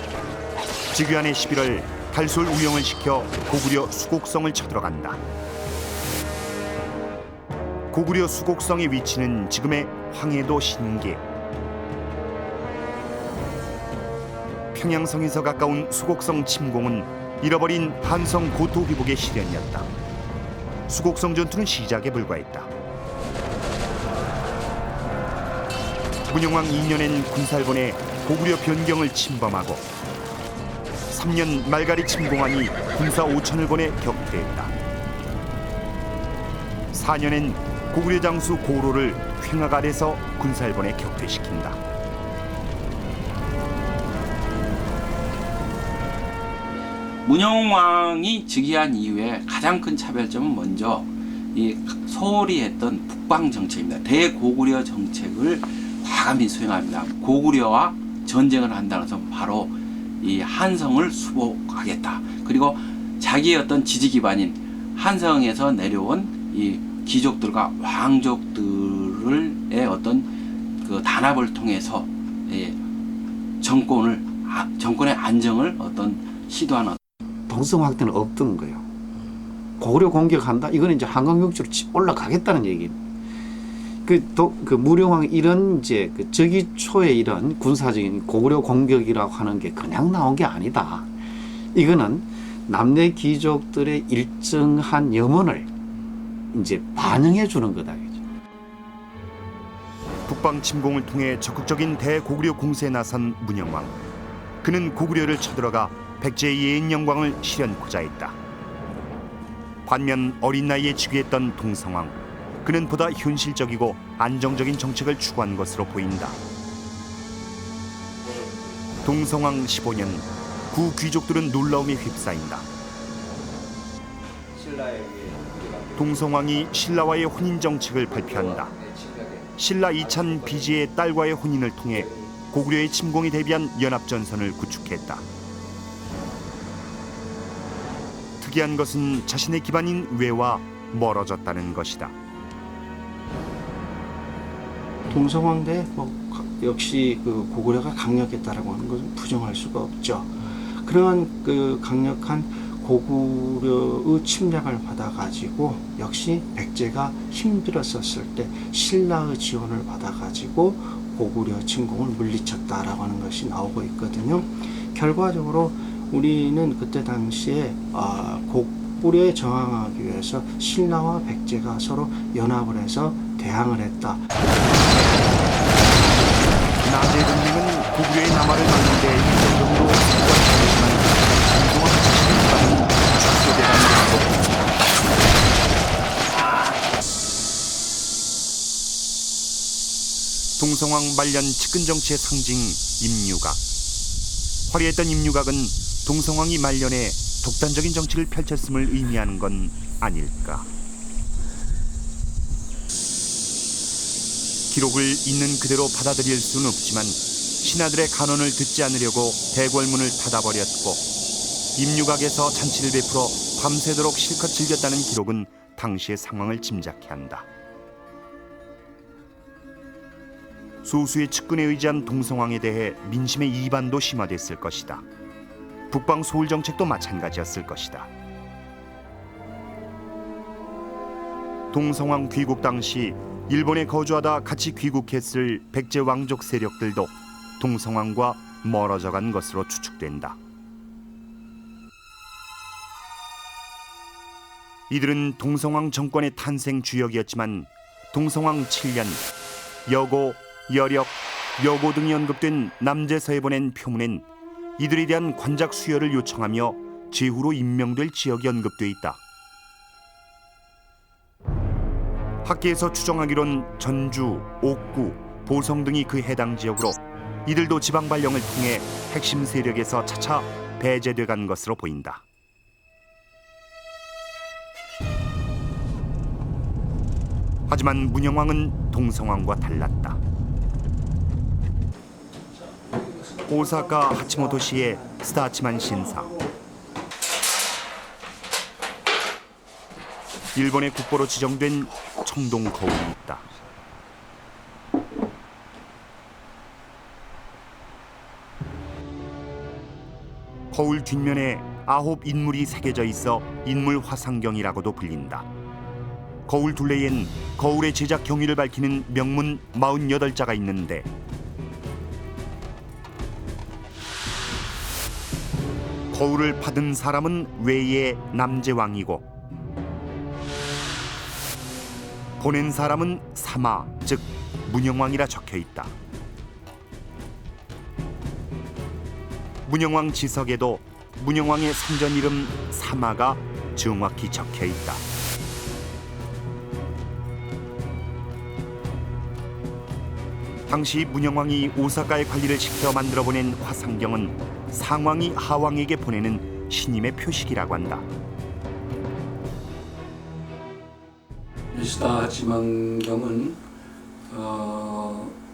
즉위한해 11월 달솔 우영을 시켜 고구려 수곡성을 쳐들어간다. 고구려 수곡성의 위치는 지금의 황해도 신계. 평양성에서 가까운 수곡성 침공은 잃어버린 한성 고토 회복의 실현이었다. 수곡성 전투는 시작에 불과했다. 문영왕 2년엔 군사를 고구려 변경을 침범하고 3년 말갈이 침공하니 군사 5천을 보내 격퇴했다. 4년엔 고구려 장수 고로를 횡악 아래서 군사를 보내 격퇴시킨다. 문영왕이 즉위한 이후에 가장 큰 차별점은 먼저 이 소홀히 했던 북방 정책입니다. 대고구려 정책을 과감히 수행합니다. 고구려와 전쟁을 한다는 것은 바로 이 한성을 수복하겠다. 그리고 자기의 어떤 지지 기반인 한성에서 내려온 이 귀족들과 왕족들의 어떤 그 단합을 통해서 정권의 안정을 어떤 시도하는 동성왕 때는 없던 거예요. 고구려 공격한다? 이거는 이제 한강 육지로 올라가겠다는 얘기예요. 그 무령왕 이런 이제 그 즉위초의 이런 군사적인 고구려 공격이라고 하는 게 그냥 나온 게 아니다. 이거는 남내 귀족들의 일정한 염원을 이제 반영해 주는 거다. 북방 침공을 통해 적극적인 대고구려 공세에 나선 문영왕. 그는 고구려를 쳐들어가 백제의 예인 영광을 실현코자 했다. 반면 어린 나이에 즉위했던 동성왕. 그는 보다 현실적이고 안정적인 정책을 추구한 것으로 보인다. 동성왕 15년, 구 귀족들은 놀라움에 휩싸인다. 동성왕이 신라와의 혼인 정책을 발표한다. 신라 이찬 비지의 딸과의 혼인을 통해 고구려의 침공에 대비한 연합전선을 구축했다. 특이한 것은 자신의 기반인 외와 멀어졌다는 것이다. 동성왕대 역시 그 고구려가 강력했다라고 하는 것은 부정할 수가 없죠. 그러한 그 강력한 고구려의 침략을 받아가지고 역시 백제가 힘들었었을 때 신라의 지원을 받아가지고 고구려 침공을 물리쳤다라고 하는 것이 나오고 있거든요. 결과적으로 우리는 그때 당시에 고구려에 저항하기 위해서 신라와 백제가 서로 연합을 해서 대항을 했다. 나제 동맹은 고구려의 남하를 막는 데 일정적으로 성공했지만 동성왕 자신의 기반은 축소되라는 것으로 동성왕 말년 측근 정치의 상징 임유각. 화려했던 임유각은 동성왕이 말년에 독단적인 정치를 펼쳤음을 의미하는 건 아닐까. 기록을 있는 그대로 받아들일 수는 없지만 신하들의 간언을 듣지 않으려고 대궐문을 닫아버렸고 임유각에서 잔치를 베풀어 밤새도록 실컷 즐겼다는 기록은 당시의 상황을 짐작케 한다. 소수의 측근에 의지한 동성왕에 대해 민심의 이반도 심화됐을 것이다. 북방 소울 정책도 마찬가지였을 것이다. 동성왕 귀국 당시 일본에 거주하다 같이 귀국했을 백제 왕족 세력들도 동성왕과 멀어져간 것으로 추측된다. 이들은 동성왕 정권의 탄생 주역이었지만 동성왕 7년 여고, 여력, 여고 등이 언급된 남제서에 보낸 표문엔 이들에 대한 관작 수여를 요청하며 제후로 임명될 지역이 언급돼 있다. 학계에서 추정하기론 전주, 옥구, 보성 등이 그 해당 지역으로 이들도 지방 발령을 통해 핵심 세력에서 차차 배제돼 간 것으로 보인다. 하지만 문영왕은 동성왕과 달랐다. 오사카 하치모토시의 스타치만 신사. 일본의 국보로 지정된 청동 거울이 있다. 거울 뒷면에 9 인물이 새겨져 있어 인물 화상경이라고도 불린다. 거울 둘레엔 거울의 제작 경위를 밝히는 명문 48자가 있는데 거울을 받은 사람은 외의 남제왕이고 보낸 사람은 사마, 즉 문영왕이라 적혀 있다. 문영왕 지석에도 문영왕의 선전 이름 사마가 정확히 적혀 있다. 당시 문영왕이 오사카의 관리를 시켜 만들어 보낸 화상경은 상왕이 하왕에게 보내는 신임의 표식이라고 한다. 스타치만경은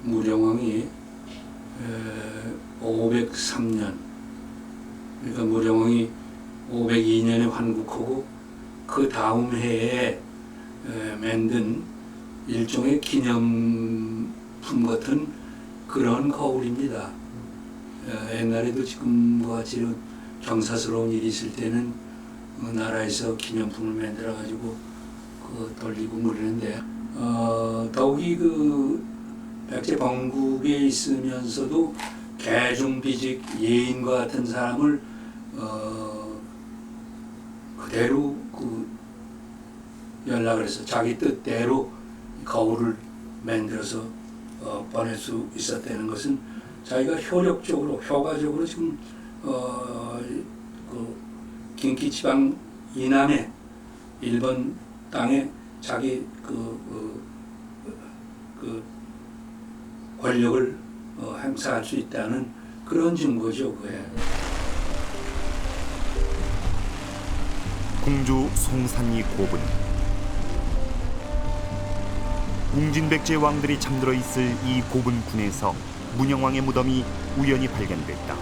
무령왕이 503년, 그러니까 무령왕이 502년에 환국하고 그 다음 해에 만든 일종의 기념품 같은 그런 거울입니다. 옛날에도 지금과 같이 경사스러운 일이 있을 때는 나라에서 기념품을 만들어 가지고 돌리고 그러는데 더욱이 그 백제 번국에 있으면서도 개중비직 예인과 같은 사람을 그대로 그 연락을 해서 자기 뜻대로 거울을 만들어서 보낼 수 있었다는 것은 자기가 효과적으로 지금 그 긴기지방 이남의 일본 땅에 자기 그 권력을 행사할 수 있다는 그런 증거죠, 그게. 공주 송산리 고분. 웅진백제 왕들이 잠들어 있을 이 고분군에서 문영왕의 무덤이 우연히 발견됐다.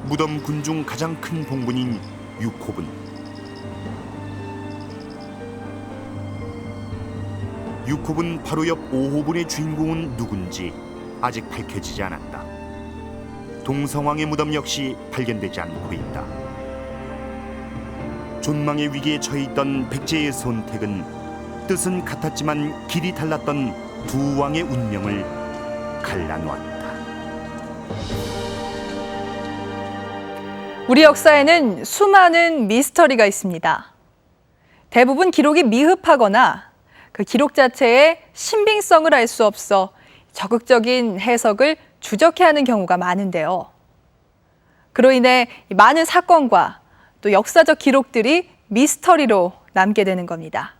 무덤군 중 가장 큰 봉분인 6호분. 6호분 바로 옆 5호분의 주인공은 누군지 아직 밝혀지지 않았다. 동성왕의 무덤 역시 발견되지 않고 있다. 존망의 위기에 처해 있던 백제의 선택은 뜻은 같았지만 길이 달랐던 두 왕의 운명을 갈라놓았다. 우리 역사에는 수많은 미스터리가 있습니다. 대부분 기록이 미흡하거나 그 기록 자체의 신빙성을 알 수 없어 적극적인 해석을 주저케 하는 경우가 많은데요. 그로 인해 많은 사건과 또 역사적 기록들이 미스터리로 남게 되는 겁니다.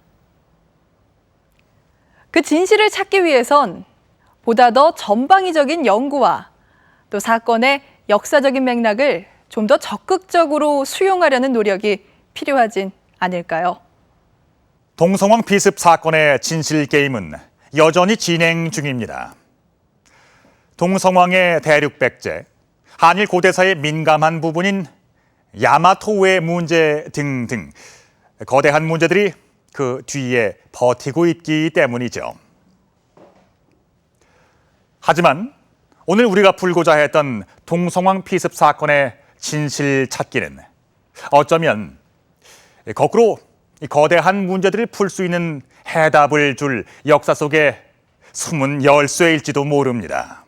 그 진실을 찾기 위해선 보다 더 전방위적인 연구와 또 사건의 역사적인 맥락을 좀 더 적극적으로 수용하려는 노력이 필요하진 않을까요? 동성왕 비습 사건의 진실 게임은 여전히 진행 중입니다. 동성왕의 대륙 백제, 한일 고대사의 민감한 부분인 야마토의 문제 등등 거대한 문제들이 그 뒤에 버티고 있기 때문이죠. 하지만 오늘 우리가 풀고자 했던 동성왕 피습 사건의 진실 찾기는 어쩌면 거꾸로 거대한 문제들을 풀 수 있는 해답을 줄 역사 속의 숨은 열쇠일지도 모릅니다.